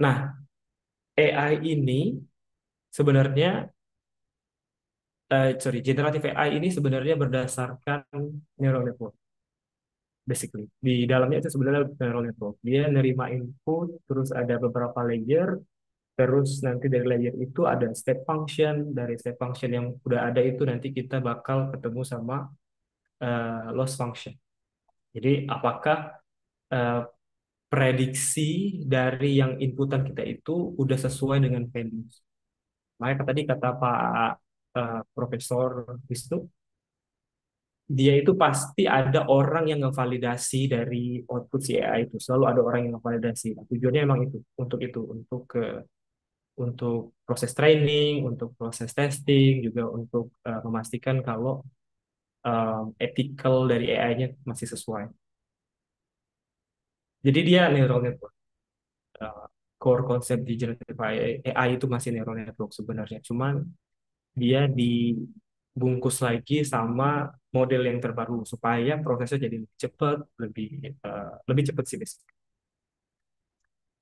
Nah, AI ini sebenarnya, generative AI ini sebenarnya berdasarkan neural network, basically. Di dalamnya itu sebenarnya neural network. Dia nerima input, terus ada beberapa layer, terus nanti dari layer itu ada step function, dari step function yang udah ada itu nanti kita bakal ketemu sama loss function. Jadi apakah eh, prediksi dari yang inputan kita itu udah sesuai dengan values. Makanya tadi kata Pak Profesor Wisnu, dia itu pasti ada orang yang ngevalidasi dari output si AI itu. Selalu ada orang yang ngevalidasi. Nah, tujuannya emang itu, untuk proses training, untuk proses testing, juga untuk memastikan kalau ethical dari AI-nya masih sesuai. Jadi dia neural network. Uh, Core konsep di generative AI itu masih neural network sebenarnya. Cuman dia dibungkus lagi sama model yang terbaru supaya prosesnya jadi lebih cepat, lebih cepat sih basically.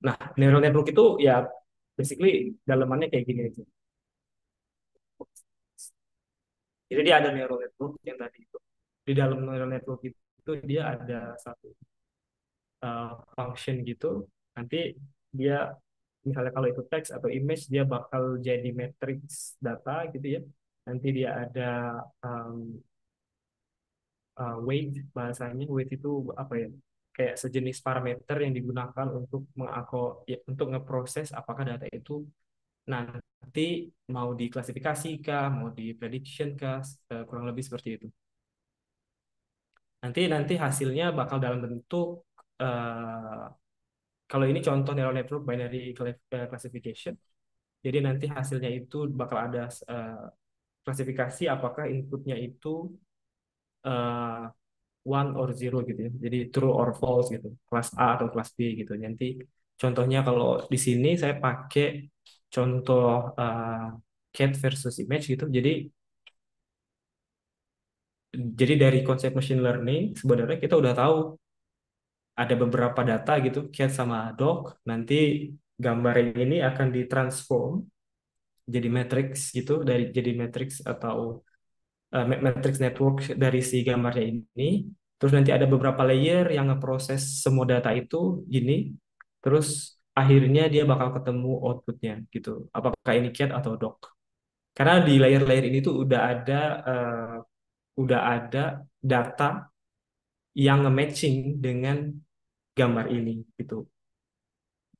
Nah, neural network itu ya basically dalamannya kayak gini aja. Jadi dia ada neural network yang tadi itu. Di dalam neural network itu dia ada satu function gitu. Nanti dia misalnya kalau itu teks atau image dia bakal jadi matrix data gitu ya. Nanti dia ada um, weight, bahasanya weight itu apa ya, kayak sejenis parameter yang digunakan untuk ya, untuk ngeproses apakah data itu nanti mau diklasifikasi kah, mau di prediction kah, kurang lebih seperti itu. Nanti hasilnya bakal dalam bentuk eh, kalau ini contoh neural network binary classification. Jadi nanti hasilnya itu bakal ada eh, klasifikasi apakah inputnya itu eh, one or zero gitu ya. Jadi true or false gitu. Kelas A atau kelas B gitu. Nanti contohnya kalau di sini saya pakai contoh cat versus image gitu. Jadi dari konsep machine learning sebenarnya kita udah tahu ada beberapa data gitu cat sama dog. Nanti gambar ini akan ditransform jadi matrix gitu, dari jadi matrix atau matrix network dari si gambarnya ini. Terus nanti ada beberapa layer yang ngeproses semua data itu gini. Terus akhirnya dia bakal ketemu outputnya gitu. Apakah ini cat atau dog? Karena di layer-layer ini tuh udah ada data yang nge-matching dengan gambar ini gitu.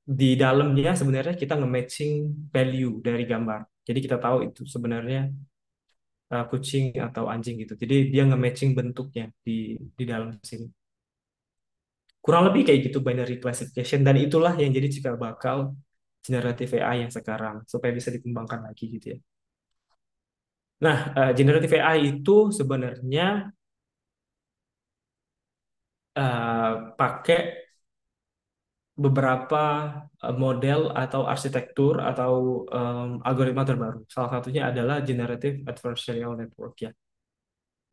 Di dalamnya sebenarnya kita nge-matching value dari gambar. Jadi kita tahu itu sebenarnya kucing atau anjing gitu. Jadi dia nge-matching bentuknya di dalam sini. Kurang lebih kayak gitu binary classification, dan itulah yang jadi cikal bakal generative AI yang sekarang supaya bisa dikembangkan lagi gitu ya. Nah, generative AI itu sebenarnya pakai beberapa model atau arsitektur atau algoritma terbaru. Salah satunya adalah generative adversarial network ya.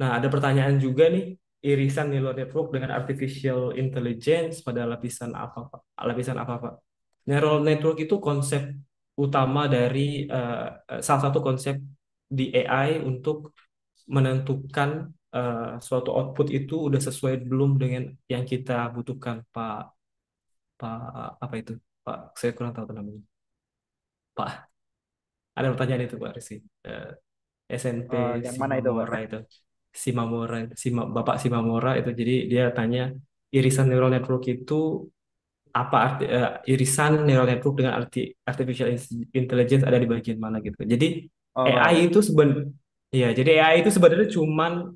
Nah, ada pertanyaan juga nih, irisan neural network dengan artificial intelligence pada lapisan apa, Pak? Lapisan apa, Pak? Neural network itu konsep utama dari salah satu konsep di AI untuk menentukan suatu output itu udah sesuai belum dengan yang kita butuhkan, Pak. Pak apa itu? Pak, saya kurang tahu tuh namanya. Pak, ada pertanyaan itu, Pak Rizky. Eh, SNP Yang mana itu, Simamora Pak? itu, Bapak Simamora itu, jadi dia tanya irisan neural network itu apa irisan neural network dengan artificial intelligence ada di bagian mana gitu. Jadi AI Oh, itu ya, jadi AI itu sebenarnya cuman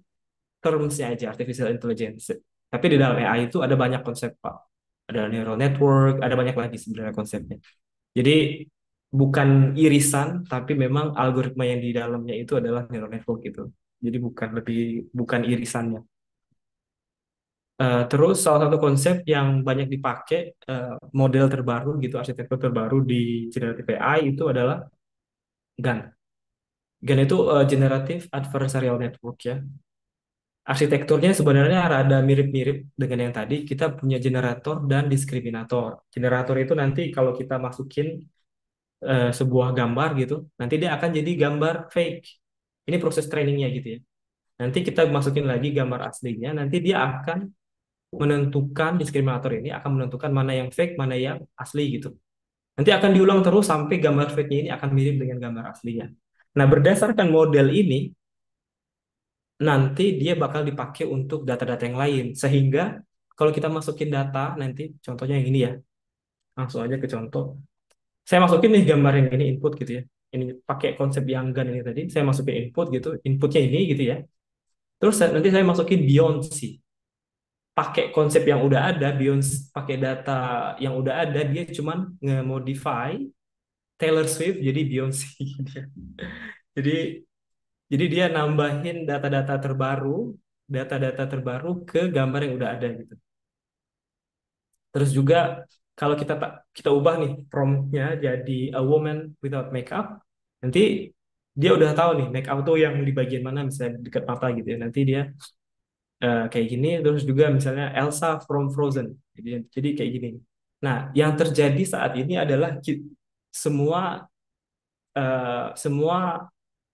termsnya aja artificial intelligence. Tapi di dalam AI itu ada banyak konsep, Pak. Ada neural network, ada banyak lagi sebenarnya konsepnya. Jadi bukan irisan, tapi memang algoritma yang di dalamnya itu adalah neural network gitu. Jadi bukan irisannya. Terus salah satu konsep yang banyak dipakai model terbaru gitu, arsitektur terbaru di generative AI itu adalah GAN. GAN itu Generative Adversarial Network ya. Arsitekturnya sebenarnya rada mirip-mirip dengan yang tadi. Kita punya generator dan diskriminator. Generator itu nanti kalau kita masukin sebuah gambar gitu, nanti dia akan jadi gambar fake. Ini proses trainingnya gitu ya. Nanti kita masukin lagi gambar aslinya, nanti dia akan menentukan diskriminator ini akan menentukan mana yang fake, mana yang asli gitu. Nanti akan diulang terus sampai gambar fake-nya ini akan mirip dengan gambar aslinya. Nah, berdasarkan model ini, nanti dia bakal dipakai untuk data-data yang lain. Sehingga kalau kita masukin data, nanti contohnya yang ini ya, langsung aja ke contoh. Saya masukin nih gambar yang ini input gitu ya. Ini pakai konsep yang GAN ini tadi, saya masukin input gitu, inputnya ini gitu ya. Terus nanti saya masukin Beyonce. Pakai konsep yang udah ada, Beyonce pakai data yang udah ada, dia cuman nge-modify Taylor Swift jadi Beyonce. Jadi jadi dia nambahin data-data terbaru ke gambar yang udah ada gitu. Terus juga kalau kita ubah nih promptnya jadi a woman without makeup, nanti dia udah tahu nih makeup tuh yang di bagian mana misalnya dekat mata gitu ya. Nanti dia kayak gini. Terus juga misalnya Elsa from Frozen. Jadi kayak gini. Nah, yang terjadi saat ini adalah semua semua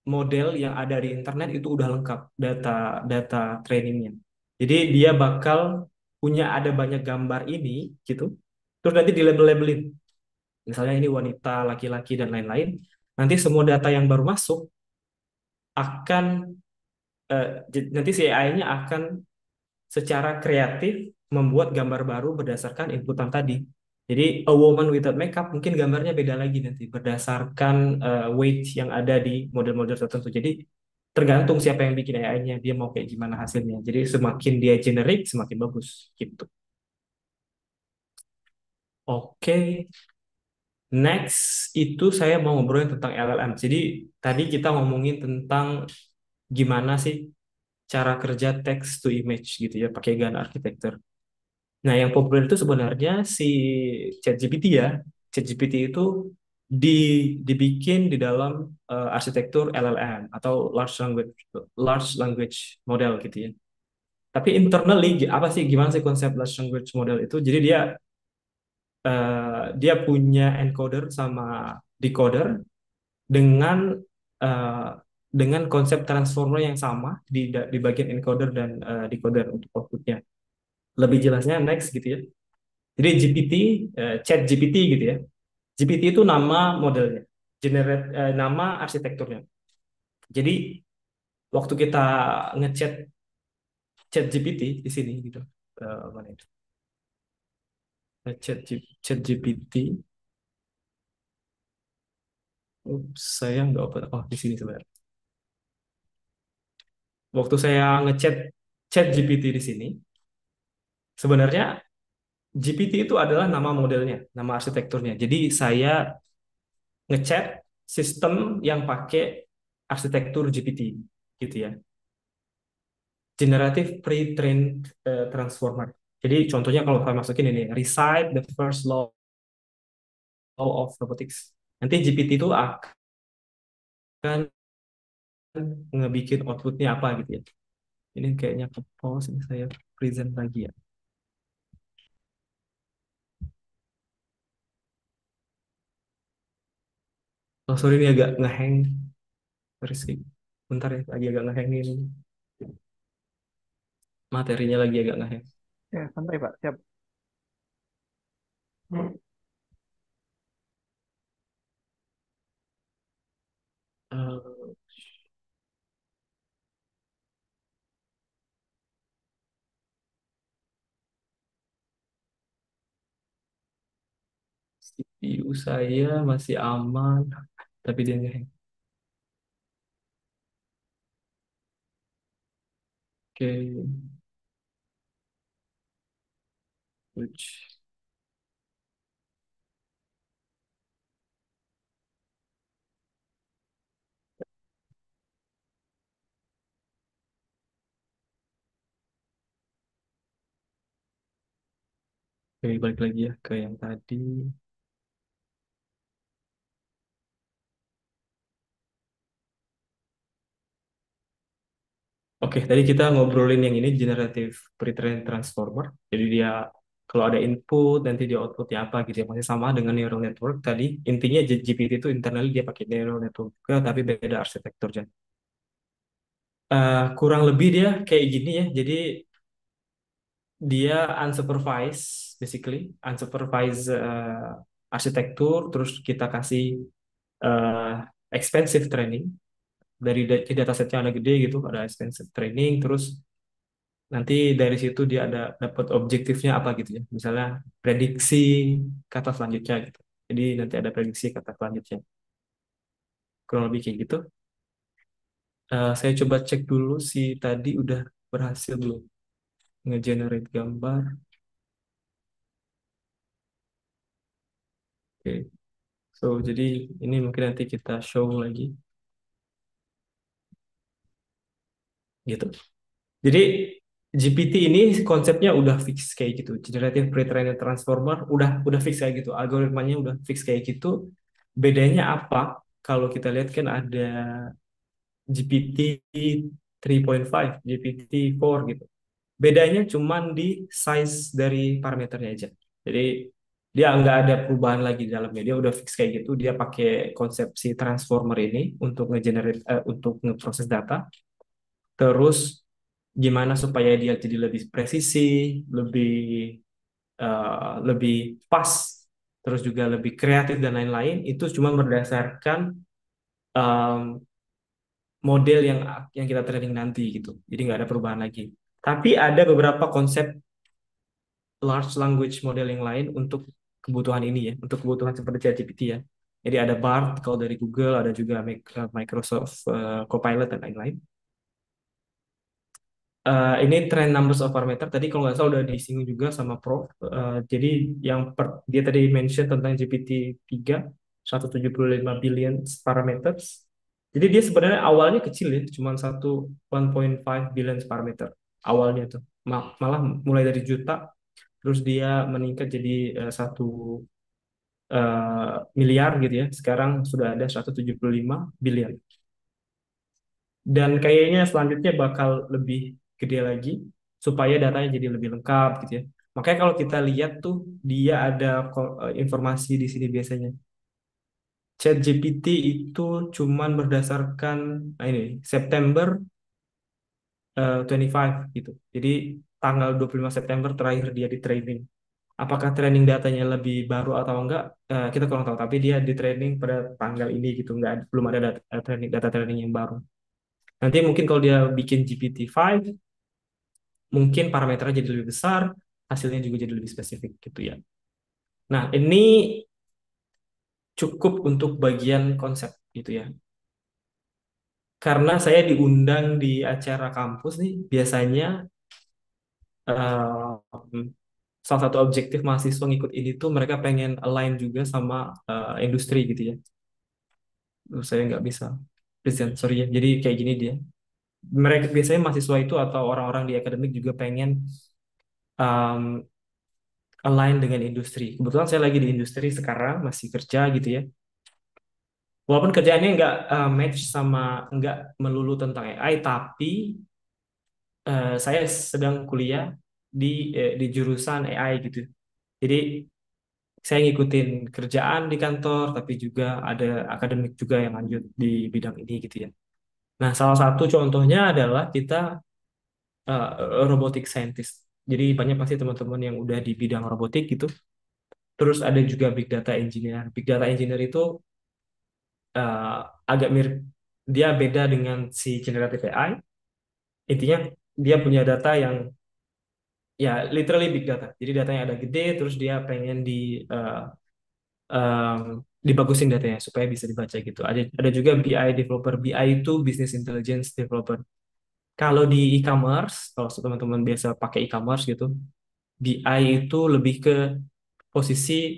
model yang ada di internet itu udah lengkap data data trainingnya. Jadi dia bakal punya ada banyak gambar ini gitu. Terus nanti dilabel-labelin. Misalnya ini wanita, laki-laki dan lain-lain. Nanti semua data yang baru masuk akan nanti si AI-nya akan secara kreatif membuat gambar baru berdasarkan inputan tadi. Jadi a woman without makeup mungkin gambarnya beda lagi nanti berdasarkan weight yang ada di model-model tertentu. Jadi tergantung siapa yang bikin AI-nya, dia mau kayak gimana hasilnya. Jadi semakin dia generik, semakin bagus gitu. Oke, next itu saya mau ngobrolin tentang LLM. Jadi tadi kita ngomongin tentang gimana sih cara kerja text to image gitu ya, pakai GAN architecture. Nah, yang populer itu sebenarnya si ChatGPT ya. ChatGPT itu di, dibikin di dalam arsitektur LLM atau large language model gitu ya. Tapi internally apa sih gimana sih konsep large language model itu? Jadi dia punya encoder sama decoder dengan eh, dengan konsep transformer yang sama di bagian encoder dan decoder untuk outputnya. Lebih jelasnya next gitu ya. Jadi GPT, Chat GPT gitu ya. GPT itu nama modelnya, nama arsitekturnya. Jadi waktu kita ngechat Chat GPT di sini gitu, mana itu? Chat GPT, saya nggak open. Oh, di sini sebenarnya. Waktu saya ngechat Chat GPT di sini, sebenarnya GPT itu adalah nama modelnya, nama arsitekturnya. Jadi saya ngechat sistem yang pakai arsitektur GPT gitu ya. Generative pre-trained transformer. Jadi contohnya kalau saya masukin ini, recite the first law of robotics. Nanti GPT itu akan ngebikin outputnya apa gitu ya. Ini kayaknya ke pause, ini saya present lagi ya. Oh sorry ini agak ngehang. Sorry. Bentar ya, lagi agak ngehang ini. Materinya lagi agak ngehang. Ya, santai Pak. Siap. Eh, CPU saya masih aman, tapi dia ngehang. Oke, which oke, balik lagi ya ke yang tadi. Oke, tadi kita ngobrolin yang ini generative pre-trained transformer. Jadi dia kalau ada input nanti dia outputnya apa gitu ya. Masih sama dengan neural network tadi. Intinya GPT itu internally dia pakai neural network juga, tapi beda arsitekturnya. Kurang lebih dia kayak gini ya. Jadi dia unsupervised, basically unsupervised arsitektur. Terus kita kasih eh, expensive training dari datasetnya ada gede gitu, ada expensive training. Terus nanti dari situ dia ada dapat objektifnya apa gitu ya. Misalnya prediksi kata selanjutnya gitu. Jadi nanti ada prediksi kata selanjutnya. Kurang lebih kayak gitu. Saya coba cek dulu si tadi udah berhasil belum nge-generate gambar. Oke. So, jadi ini mungkin nanti kita show lagi gitu. Jadi GPT ini konsepnya udah fix kayak gitu. Generative Pre-trained Transformer udah fix kayak gitu. Algoritmanya udah fix kayak gitu. Bedanya apa? Kalau kita lihat kan ada GPT 3.5, GPT 4 gitu. Bedanya cuman di size dari parameternya aja. Jadi dia nggak ada perubahan lagi di dalamnya. Dia udah fix kayak gitu. Dia pakai konsepsi transformer ini untuk untuk ngeproses data. Terus gimana supaya dia jadi lebih presisi, lebih pas, terus juga lebih kreatif dan lain-lain. Itu cuma berdasarkan um, model yang kita training nanti gitu. Jadi nggak ada perubahan lagi. Tapi ada beberapa konsep large language model yang lain untuk kebutuhan ini ya, untuk kebutuhan seperti ChatGPT ya. Jadi ada BART kalau dari Google, ada juga Microsoft Copilot dan lain-lain. Ini trend numbers of parameter tadi kalau nggak salah udah disinggung juga sama Prof. Jadi dia tadi mention tentang GPT 3 175 billion parameters. Jadi dia sebenarnya awalnya kecil ya, cuma 1,5 billion parameter awalnya tuh. Malah mulai dari juta, terus dia meningkat jadi 1 miliar gitu ya. Sekarang sudah ada 175 billion. Dan kayaknya selanjutnya bakal lebih gede lagi supaya datanya jadi lebih lengkap gitu ya. Makanya kalau kita lihat tuh dia ada informasi di sini biasanya. ChatGPT itu cuman berdasarkan ini September 25 gitu. Jadi tanggal 25 September terakhir dia di training. Apakah training datanya lebih baru atau enggak? Kita kurang tahu. Tapi dia di training pada tanggal ini gitu. Belum ada data training yang baru. Nanti mungkin kalau dia bikin GPT-5, mungkin parameternya jadi lebih besar, hasilnya juga jadi lebih spesifik gitu ya. Nah, ini cukup untuk bagian konsep gitu ya. Karena saya diundang di acara kampus nih, biasanya eh, salah satu objektif mahasiswa ngikut ini tuh mereka pengen align juga sama industri gitu ya. Saya nggak bisa present, sorry ya. Jadi kayak gini dia. Mereka biasanya mahasiswa itu atau orang-orang di akademik juga pengen um, align dengan industri. Kebetulan saya lagi di industri sekarang, masih kerja gitu ya. Walaupun kerjaannya nggak match sama, nggak melulu tentang AI, tapi saya sedang kuliah di jurusan AI gitu. Jadi saya ngikutin kerjaan di kantor, tapi juga ada akademik juga yang lanjut di bidang ini gitu ya. Nah, salah satu contohnya adalah kita robotic scientist. Jadi banyak pasti teman-teman yang udah di bidang robotik gitu. Terus ada juga big data engineer. Big data engineer itu eh, agak mirip, dia beda dengan si generative AI. Intinya dia punya data yang ya literally big data. Jadi datanya ada gede, terus dia pengen em, dibagusin datanya supaya bisa dibaca gitu. Ada juga BI developer. BI itu business intelligence developer. Kalau di e-commerce, kalau teman-teman biasa pakai e-commerce gitu, BI itu lebih ke posisi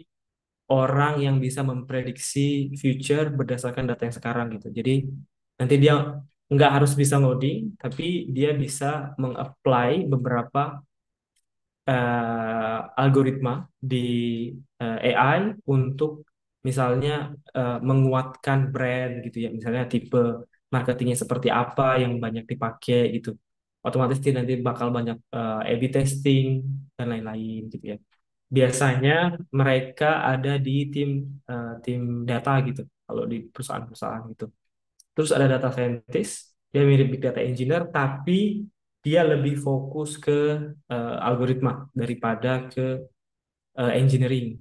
orang yang bisa memprediksi future berdasarkan data yang sekarang gitu. Jadi nanti dia nggak harus bisa ngoding, tapi dia bisa meng-apply beberapa algoritma di AI untuk misalnya menguatkan brand gitu ya. Misalnya tipe marketingnya seperti apa yang banyak dipakai gitu. otomatis dia nanti bakal banyak A/B testing dan lain-lain gitu ya. Biasanya mereka ada di tim data gitu kalau di perusahaan-perusahaan gitu. Terus ada data scientist, dia mirip big data engineer tapi dia lebih fokus ke algoritma daripada ke engineering.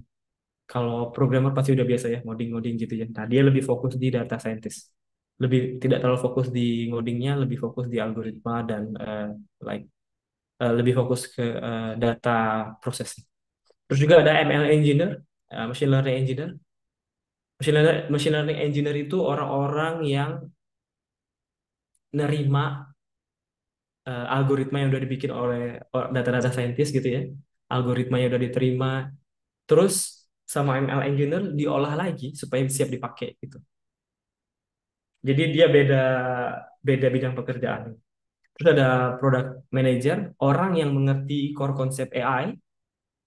Kalau programmer pasti udah biasa ya ngoding-ngoding gitu ya. Nah, dia lebih fokus di data scientist. Lebih tidak terlalu fokus di ngodingnya, lebih fokus di algoritma dan like lebih fokus ke data processing. Terus juga ada ML engineer, machine learning engineer. Machine learning engineer itu orang-orang yang nerima algoritma yang udah dibikin oleh data-data scientist gitu ya. Algoritma yang udah diterima, terus sama ML engineer diolah lagi supaya siap dipakai gitu. Jadi dia beda beda bidang pekerjaan. Terus ada product manager, orang yang mengerti core konsep AI,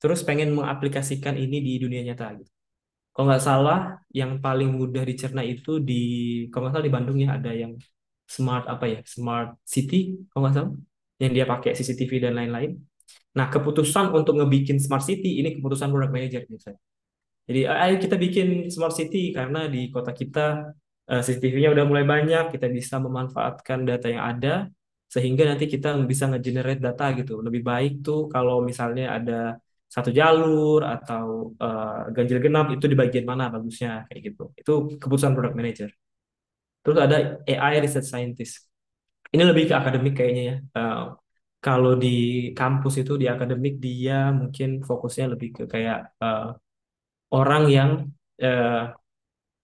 terus pengen mengaplikasikan ini di dunia nyata gitu. Kalau nggak salah, yang paling mudah dicerna itu kalau nggak salah di Bandung ya ada yang smart apa ya, smart city, kalau nggak salah, yang dia pakai CCTV dan lain-lain. Nah, keputusan untuk ngebikin smart city ini keputusan product manager biasanya. Jadi ayo kita bikin smart city karena di kota kita CCTV-nya udah mulai banyak, kita bisa memanfaatkan data yang ada sehingga nanti kita bisa nge-generate data gitu. Lebih baik tuh kalau misalnya ada satu jalur atau ganjil genap itu di bagian mana bagusnya kayak gitu. Itu keputusan product manager. Terus ada AI research scientist. Ini lebih ke akademik kayaknya ya. Kalau di kampus itu di akademik dia mungkin fokusnya lebih ke kayak orang yang eh,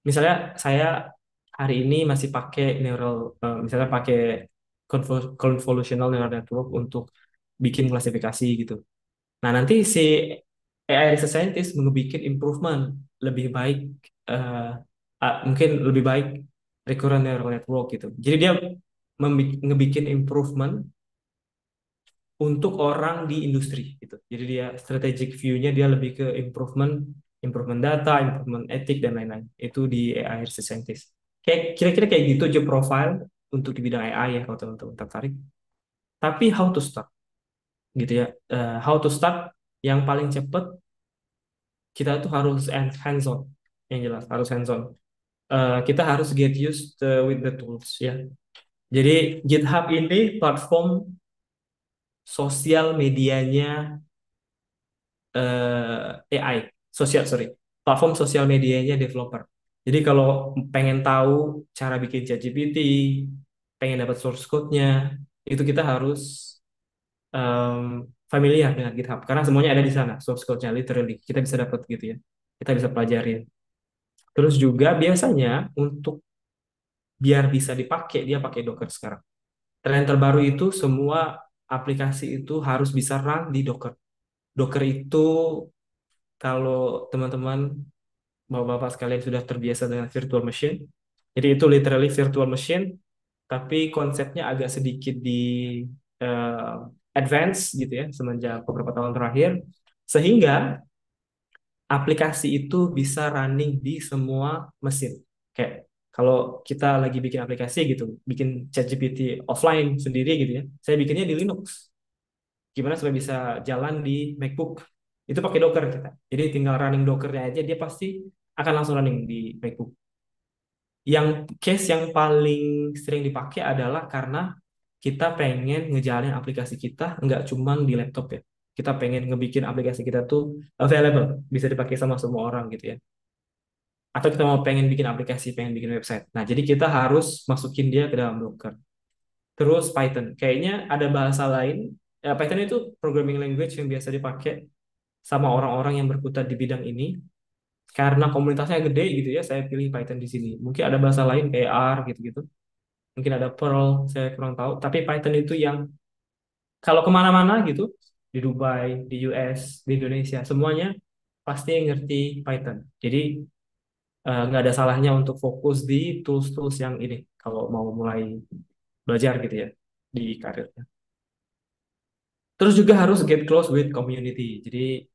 misalnya saya hari ini masih pakai misalnya pakai convolutional neural network untuk bikin klasifikasi gitu. Nah, nanti si AI research scientist ngebikin improvement lebih baik eh, mungkin lebih baik recurrent neural network gitu. Jadi dia ngebikin improvement untuk orang di industri gitu. Jadi dia strategic view-nya dia lebih ke improvement data, improvement etik dan lain-lain. Itu di AI research scientist. Kayak kira-kira kayak gitu job profile untuk di bidang AI ya kalau teman-teman tertarik. Tapi how to start gitu ya. How to start yang paling cepat kita tuh harus hands on yang jelas harus hands on. Kita harus get used with the tools ya. Jadi GitHub ini platform sosial medianya AI, sorry, platform sosial medianya developer. Jadi kalau pengen tahu cara bikin ChatGPT, pengen dapat source code-nya, itu kita harus familiar dengan GitHub karena semuanya ada di sana, source code-nya literally kita bisa dapat gitu ya, kita bisa pelajarin. Terus juga biasanya untuk biar bisa dipakai dia pakai Docker sekarang. Tren terbaru itu semua aplikasi itu harus bisa run di Docker. Docker itu kalau teman-teman bapak-bapak sekalian sudah terbiasa dengan virtual machine. Jadi itu literally virtual machine, tapi konsepnya agak sedikit di eh, advance gitu ya semenjak beberapa tahun terakhir, sehingga aplikasi itu bisa running di semua mesin. Kayak kalau kita lagi bikin aplikasi gitu, bikin ChatGPT offline sendiri gitu ya, saya bikinnya di Linux. Gimana supaya bisa jalan di MacBook? Itu pakai Docker kita. Jadi tinggal running Dockernya aja, dia pasti akan langsung running di MacBook. Yang case yang paling sering dipakai adalah karena kita pengen ngejalanin aplikasi kita nggak cuma di laptop ya. Kita pengen ngebikin aplikasi kita tuh available, bisa dipakai sama semua orang gitu ya. Atau kita mau pengen bikin aplikasi, pengen bikin website. Nah, jadi kita harus masukin dia ke dalam Docker. Terus Python. Kayaknya ada bahasa lain. Python itu programming language yang biasa dipakai sama orang-orang yang berkutat di bidang ini. Karena komunitasnya gede gitu ya, saya pilih Python di sini. Mungkin ada bahasa lain kayak R gitu-gitu. Mungkin ada Perl, saya kurang tahu. Tapi Python itu yang kalau kemana-mana gitu, di Dubai, di US, di Indonesia, semuanya pasti ngerti Python. Jadi nggak ada salahnya untuk fokus di tools-tools yang ini kalau mau mulai belajar gitu ya di karirnya. Terus juga harus get close with community. Jadi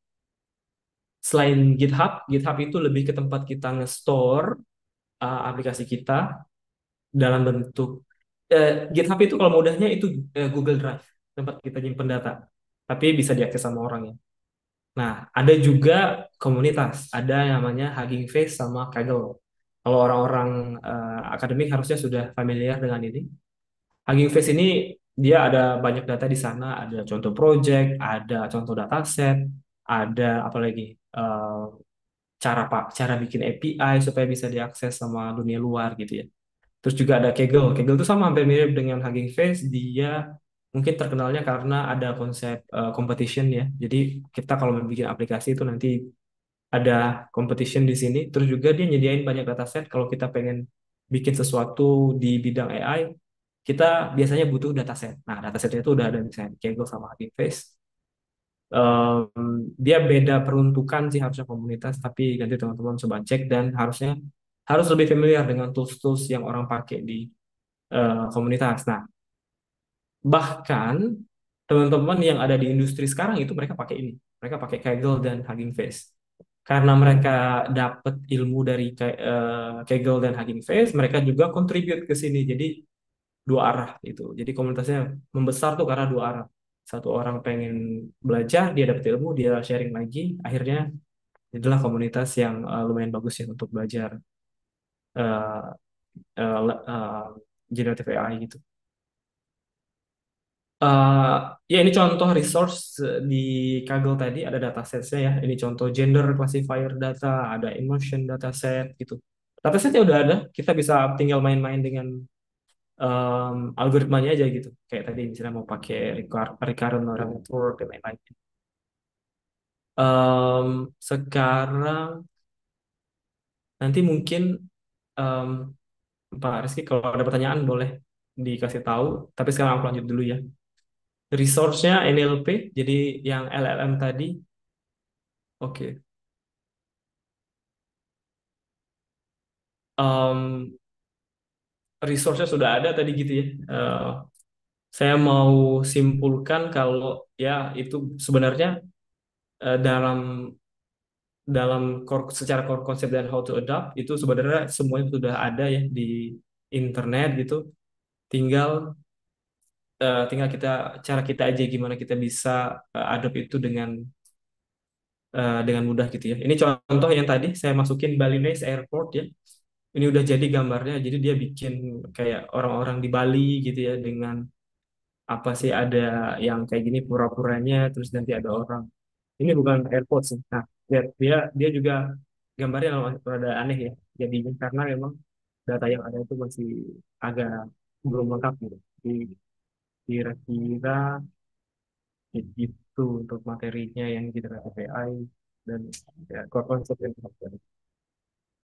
selain GitHub, GitHub itu lebih ke tempat kita nge-store aplikasi kita dalam bentuk GitHub itu kalau mudahnya itu Google Drive, tempat kita nyimpen data. Tapi bisa diakses sama orang ya. Nah, ada juga komunitas, ada yang namanya Hugging Face sama Kaggle. Kalau orang-orang akademik harusnya sudah familiar dengan ini. Hugging Face ini dia ada banyak data di sana, ada contoh project, ada contoh dataset, ada apa lagi cara bikin API supaya bisa diakses sama dunia luar gitu ya. Terus juga ada Kaggle. Kaggle itu sama hampir mirip dengan Hugging Face. Dia mungkin terkenalnya karena ada konsep competition ya. Jadi kita kalau mau bikin aplikasi itu nanti ada competition di sini. Terus juga dia nyediain banyak dataset. Kalau kita pengen bikin sesuatu di bidang AI, kita biasanya butuh dataset. Nah, datasetnya itu udah ada misalnya di Kaggle sama Hugging Face. Dia beda peruntukan sih harusnya komunitas, tapi nanti teman-teman coba cek dan harus lebih familiar dengan tools-tools yang orang pakai di komunitas. Nah, bahkan teman-teman yang ada di industri sekarang itu mereka pakai ini. Mereka pakai Kaggle dan Hugging Face. Karena mereka dapat ilmu dari Kaggle dan Hugging Face, mereka juga contribute ke sini. Jadi dua arah itu. Jadi komunitasnya membesar tuh karena dua arah. Satu orang pengen belajar, dia dapat ilmu, dia sharing lagi. Akhirnya itulah komunitas yang lumayan bagus ya untuk belajar uh, generative AI gitu. Eh, ya ini contoh resource di Kaggle tadi ada datasetsnya ya. Ini contoh gender classifier data, ada emotion dataset gitu. Datasetnya udah ada, kita bisa tinggal main-main dengan algoritmanya aja gitu. Kayak tadi misalnya mau pakai recurrent neural network dan lain-lain. Sekarang nanti mungkin em, Pak Rizky kalau ada pertanyaan boleh dikasih tahu. Tapi sekarang aku lanjut dulu ya. Resource-nya NLP, jadi yang LLM tadi. Oke. Em, Resource-nya sudah ada tadi gitu ya. Saya mau simpulkan kalau ya itu sebenarnya dalam dalam secara core konsep dan how to adapt itu sebenarnya semuanya sudah ada ya di internet gitu. Tinggal tinggal cara kita aja gimana kita bisa adapt itu dengan mudah gitu ya. Ini contoh yang tadi saya masukin Balinese Airport ya. Ini udah jadi gambarnya. Jadi dia bikin kayak orang-orang di Bali gitu ya dengan apa sih ada yang kayak gini pura-puranya terus nanti ada orang ini bukan AirPods sih. Nah dia dia juga gambarnya rada aneh ya jadinya karena memang data yang ada itu masih agak belum lengkap gitu. Jadi kira-kira itu untuk materinya yang generatif AI dan ya, core concept yang kita pelajari.